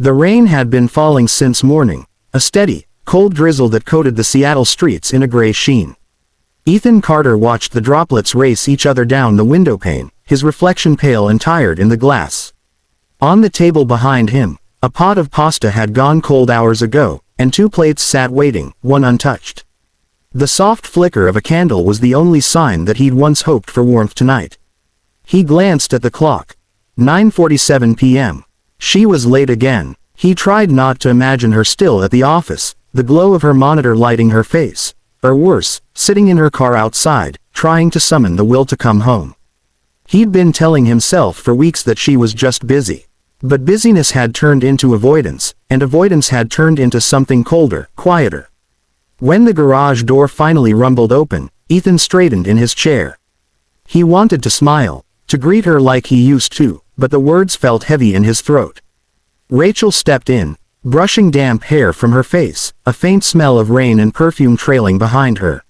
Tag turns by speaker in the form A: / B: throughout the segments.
A: The rain had been falling since morning, a steady, cold drizzle that coated the Seattle streets in a gray sheen. Ethan Carter watched the droplets race each other down the windowpane, his reflection pale and tired in the glass. On the table behind him, a pot of pasta had gone cold hours ago, and 2 plates sat waiting, one untouched. The soft flicker of a candle was the only sign that he'd once hoped for warmth tonight. He glanced at the clock. 9:47 p.m. She was late again. He tried not to imagine her still at the office, the glow of her monitor lighting her face, or worse, sitting in her car outside, trying to summon the will to come home. He'd been telling himself for weeks that she was just busy. But busyness had turned into avoidance, and avoidance had turned into something colder, quieter. When the garage door finally rumbled open, Ethan straightened in his chair. He wanted to smile, to greet her like he used to, but the words felt heavy in his throat. Rachel stepped in, brushing damp hair from her face, a faint smell of rain and perfume trailing behind her.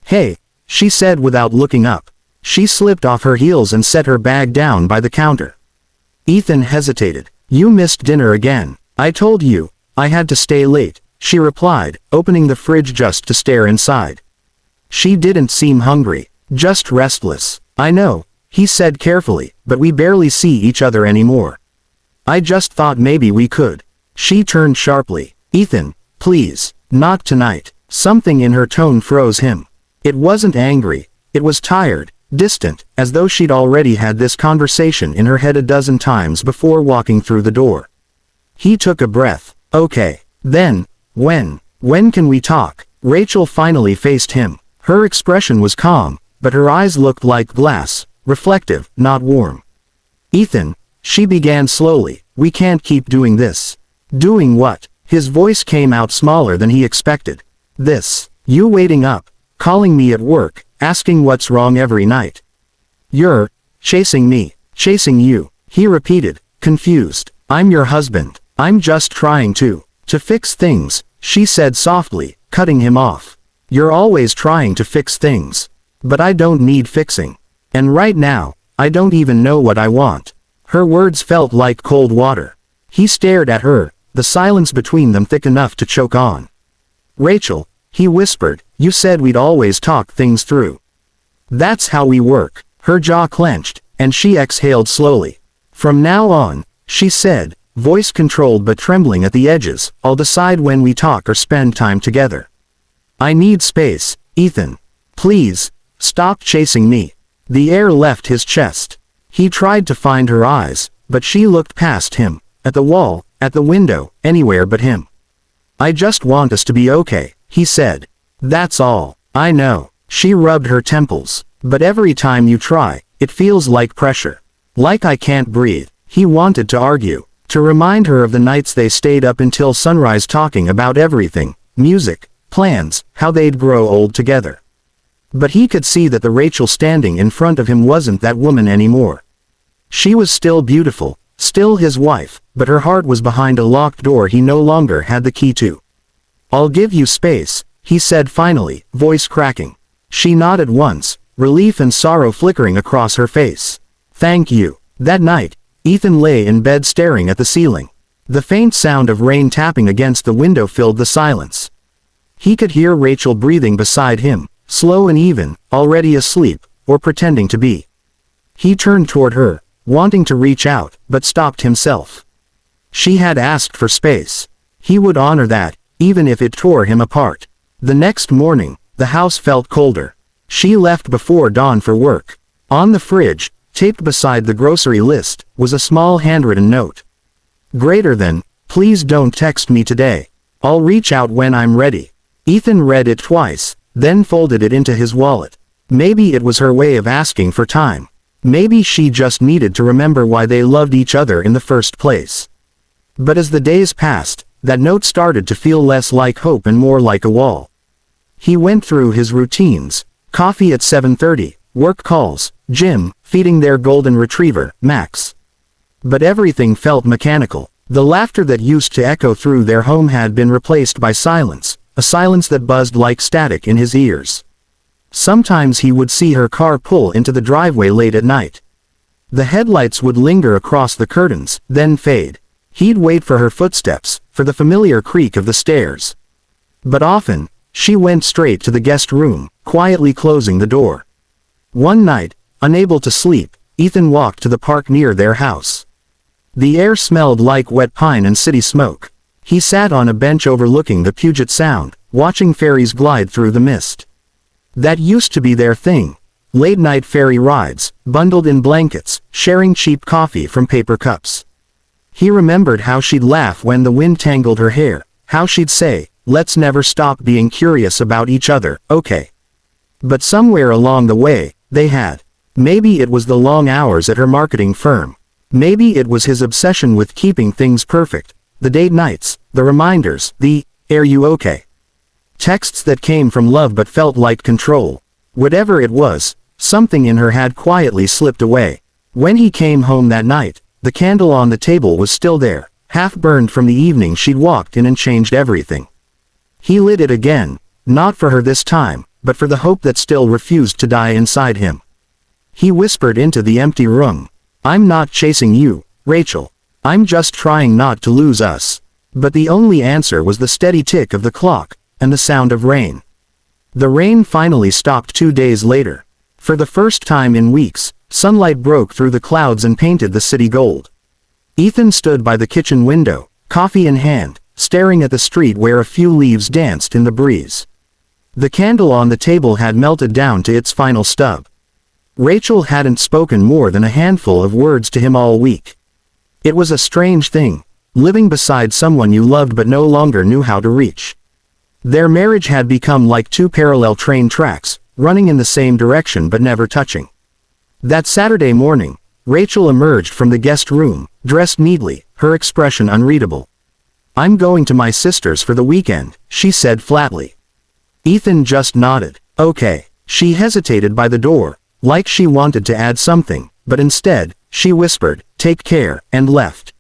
A: "Hey," she said without looking up. She slipped off her heels and set her bag down by the counter. Ethan hesitated. "You missed dinner again. I told you, I had to stay late," she replied, opening the fridge just to stare inside. She didn't seem hungry, just restless. "I know," he said carefully, "but we barely see each other anymore. I just thought maybe we could." She turned sharply. "Ethan, please, not tonight." Something in her tone froze him. It wasn't angry, it was tired, distant, as though she'd already had this conversation in her head a dozen times before walking through the door. He took a breath. "Okay. Then, when can we talk?" Rachel finally faced him. Her expression was calm, but her eyes looked like glass, reflective, not warm. "Ethan," she began slowly, "we can't keep doing this." "Doing what?" His voice came out smaller than he expected. "This. You waiting up, calling me at work, asking what's wrong every night. You're chasing me, chasing you," he repeated, confused. "I'm your husband. I'm just trying to fix things," she said softly, cutting him off. "You're always trying to fix things. But I don't need fixing. And right now, I don't even know what I want." Her words felt like cold water. He stared at her, the silence between them thick enough to choke on. "Rachel," he whispered, "you said we'd always talk things through. That's how we work." Her jaw clenched, and she exhaled slowly. "From now on," she said, voice controlled but trembling at the edges, "I'll decide when we talk or spend time together. I need space, Ethan. Please, stop chasing me." The air left his chest. He tried to find her eyes, but she looked past him, at the wall, at the window, anywhere but him. "I just want us to be okay," he said. "That's all." "I know." She rubbed her temples. "But every time you try, it feels like pressure. Like I can't breathe." He wanted to argue, to remind her of the nights they stayed up until sunrise talking about everything, music, plans, how they'd grow old together. But he could see that the Rachel standing in front of him wasn't that woman anymore. She was still beautiful, still his wife, but her heart was behind a locked door he no longer had the key to. "I'll give you space," he said finally, voice cracking. She nodded once, relief and sorrow flickering across her face. "Thank you." That night, Ethan lay in bed staring at the ceiling. The faint sound of rain tapping against the window filled the silence. He could hear Rachel breathing beside him, slow and even, already asleep, or pretending to be. He turned toward her, wanting to reach out, but stopped himself. She had asked for space. He would honor that, even if it tore him apart. The next morning, the house felt colder. She left before dawn for work. On the fridge, taped beside the grocery list, was a small handwritten note. Greater than, "Please don't text me today. I'll reach out when I'm ready." Ethan read it twice, then folded it into his wallet. Maybe it was her way of asking for time. Maybe she just needed to remember why they loved each other in the first place. But as the days passed, that note started to feel less like hope and more like a wall. He went through his routines: coffee at 7:30, work calls, gym, feeding their golden retriever, Max. But everything felt mechanical. The laughter that used to echo through their home had been replaced by silence, a silence that buzzed like static in his ears. Sometimes he would see her car pull into the driveway late at night. The headlights would linger across the curtains, then fade. He'd wait for her footsteps, for the familiar creak of the stairs. But often, she went straight to the guest room, quietly closing the door. One night, unable to sleep, Ethan walked to the park near their house. The air smelled like wet pine and city smoke. He sat on a bench overlooking the Puget Sound, watching ferries glide through the mist. That used to be their thing. Late-night ferry rides, bundled in blankets, sharing cheap coffee from paper cups. He remembered how she'd laugh when the wind tangled her hair, how she'd say, "Let's never stop being curious about each other, okay?" But somewhere along the way, they had. Maybe it was the long hours at her marketing firm. Maybe it was his obsession with keeping things perfect. The date nights, the reminders, the, "Are you okay?" texts that came from love but felt like control. Whatever it was, something in her had quietly slipped away. When he came home that night, the candle on the table was still there, half burned from the evening she'd walked in and changed everything. He lit it again, not for her this time, but for the hope that still refused to die inside him. He whispered into the empty room, "I'm not chasing you, Rachel. I'm just trying not to lose us." But the only answer was the steady tick of the clock, and the sound of rain. The rain finally stopped 2 days later. For the first time in weeks, sunlight broke through the clouds and painted the city gold. Ethan stood by the kitchen window, coffee in hand, staring at the street where a few leaves danced in the breeze. The candle on the table had melted down to its final stub. Rachel hadn't spoken more than a handful of words to him all week. It was a strange thing, living beside someone you loved but no longer knew how to reach. Their marriage had become like two parallel train tracks, running in the same direction but never touching. That Saturday morning, Rachel emerged from the guest room, dressed neatly, her expression unreadable. "I'm going to my sister's for the weekend," she said flatly. Ethan just nodded. "Okay." She hesitated by the door, like she wanted to add something, but instead, she whispered, "Take care," and left.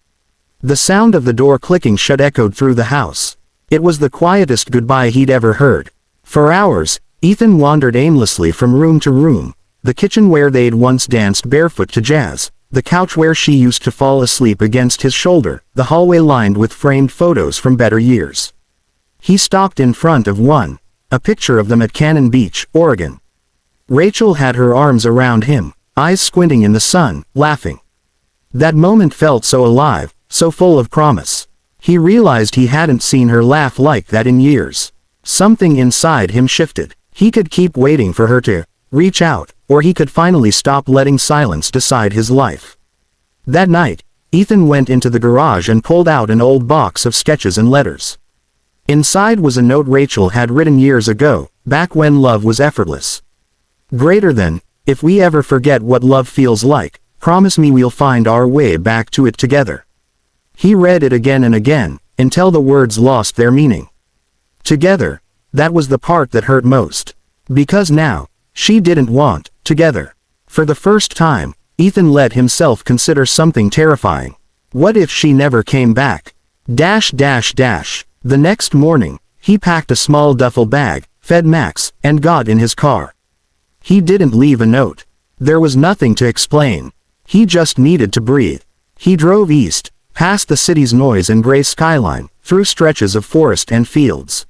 A: The sound of the door clicking shut echoed through the house. It was the quietest goodbye he'd ever heard. For hours, Ethan wandered aimlessly from room to room, the kitchen where they'd once danced barefoot to jazz, the couch where she used to fall asleep against his shoulder, the hallway lined with framed photos from better years. He stopped in front of one, a picture of them at Cannon Beach, Oregon. Rachel had her arms around him, eyes squinting in the sun, laughing. That moment felt so alive, so full of promise. He realized he hadn't seen her laugh like that in years. Something inside him shifted. He could keep waiting for her to reach out, or he could finally stop letting silence decide his life. That night, Ethan went into the garage and pulled out an old box of sketches and letters. Inside was a note Rachel had written years ago, back when love was effortless. "Greater than, if we ever forget what love feels like, promise me we'll find our way back to it together." He read it again and again, until the words lost their meaning. Together, that was the part that hurt most. Because now, she didn't want, together. For the first time, Ethan let himself consider something terrifying. What if she never came back? The next morning, he packed a small duffel bag, fed Max, and got in his car. He didn't leave a note. There was nothing to explain. He just needed to breathe. He drove east, past the city's noise and gray skyline, through stretches of forest and fields.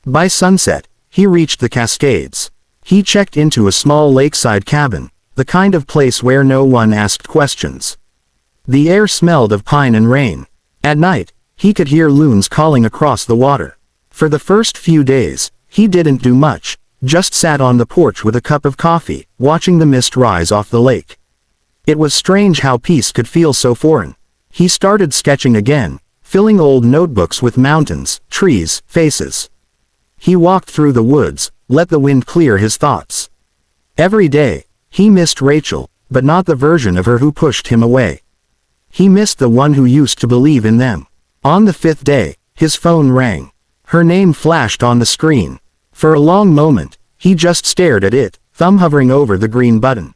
A: By sunset, he reached the Cascades. He checked into a small lakeside cabin, the kind of place where no one asked questions. The air smelled of pine and rain. At night, he could hear loons calling across the water. For the first few days, he didn't do much, just sat on the porch with a cup of coffee, watching the mist rise off the lake. It was strange how peace could feel so foreign. He started sketching again, filling old notebooks with mountains, trees, faces. He walked through the woods, let the wind clear his thoughts. Every day, he missed Rachel, but not the version of her who pushed him away. He missed the one who used to believe in them. On the 5th day, his phone rang. Her name flashed on the screen. For a long moment, he just stared at it, thumb hovering over the green button.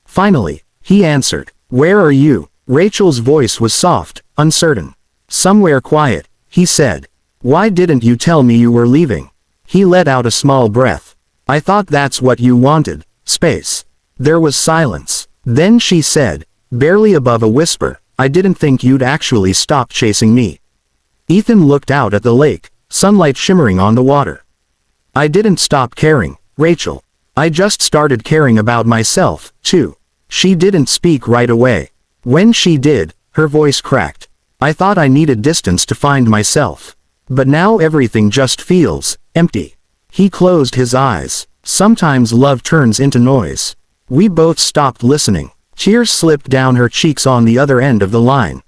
A: Finally, he answered. "Where are you?" Rachel's voice was soft, uncertain. "Somewhere quiet," he said. "Why didn't you tell me you were leaving?" He let out a small breath. "I thought that's what you wanted, space." There was silence. Then she said, barely above a whisper, I didn't think you'd actually stop chasing me. Ethan looked out at the lake, sunlight shimmering on the water. I didn't stop caring, Rachel. I just started caring about myself, too. She didn't speak right away. When she did, her voice cracked. I thought I needed distance to find myself. But now everything just feels empty. He closed his eyes. Sometimes love turns into noise. We both stopped listening. Tears slipped down her cheeks on the other end of the line.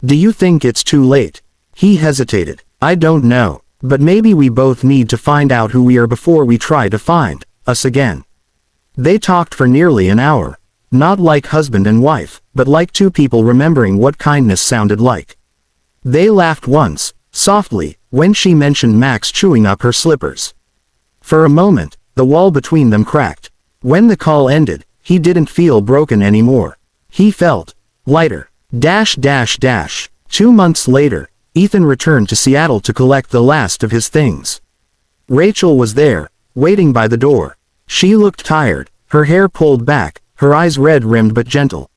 A: Do you think it's too late? He hesitated. I don't know. But maybe we both need to find out who we are before we try to find us again. They talked for nearly an hour. Not like husband and wife, but like two people remembering what kindness sounded like. They laughed once, softly, when she mentioned Max chewing up her slippers. For a moment, the wall between them cracked. When the call ended, he didn't feel broken anymore. He felt lighter. 2 months later, Ethan returned to Seattle to collect the last of his things. Rachel was there, waiting by the door. She looked tired, her hair pulled back, her eyes red-rimmed but gentle.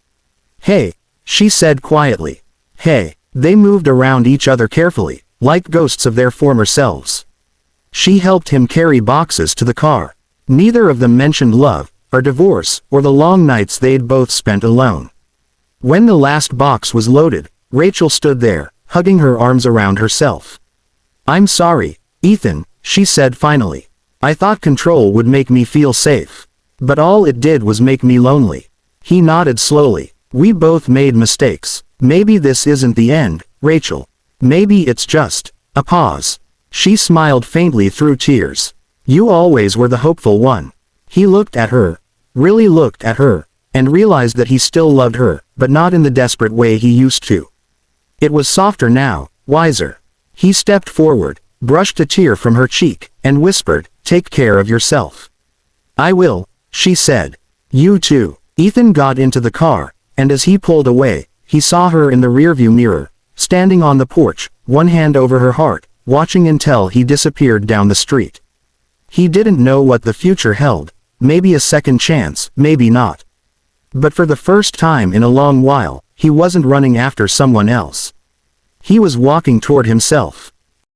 A: Hey, she said quietly. Hey. They moved around each other carefully, like ghosts of their former selves. She helped him carry boxes to the car. Neither of them mentioned love, or divorce, or the long nights they'd both spent alone. When the last box was loaded, Rachel stood there, hugging her arms around herself. I'm sorry, Ethan, she said finally. I thought control would make me feel safe. But all it did was make me lonely. He nodded slowly. We both made mistakes. Maybe this isn't the end, Rachel. Maybe it's just a pause. She smiled faintly through tears. You always were the hopeful one. He looked at her, really looked at her, and realized that he still loved her, but not in the desperate way he used to. It was softer now, wiser. He stepped forward, brushed a tear from her cheek, and whispered, take care of yourself. I will, she said. You too. Ethan got into the car, and as he pulled away, he saw her in the rearview mirror, standing on the porch, one hand over her heart, watching until he disappeared down the street. He didn't know what the future held, maybe a second chance, maybe not. But for the first time in a long while, he wasn't running after someone else. He was walking toward himself.